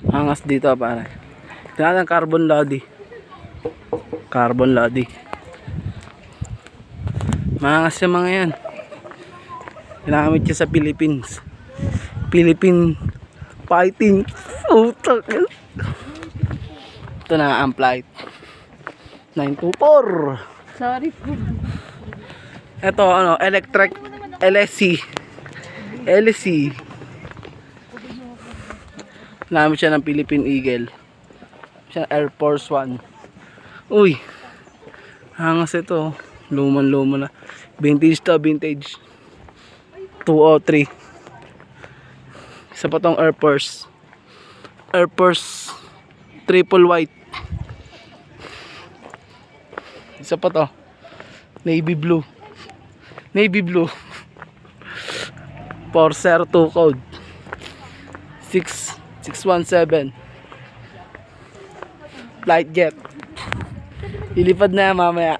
Angas dito pare. Tingnan ang carbon lodi. Carbon lodi. Maangas yung mga yan. Ginamit siya sa Philippines. Philippine fighting. Utak. Ito na ang flight. 924. Sorry po. Ito ano, electric LSC. LSC. Ginamit siya ng Philippine Eagle. Siya Air Force One. Uy. Hangas ito. Luman-luma na. Vintage to, vintage. 203. Isa pa tong Air Force. Air Force triple white. Isa pa to. Navy blue. Navy blue. Corsair 2 code. 617. Flight jet. Ilipad na yan mamaya.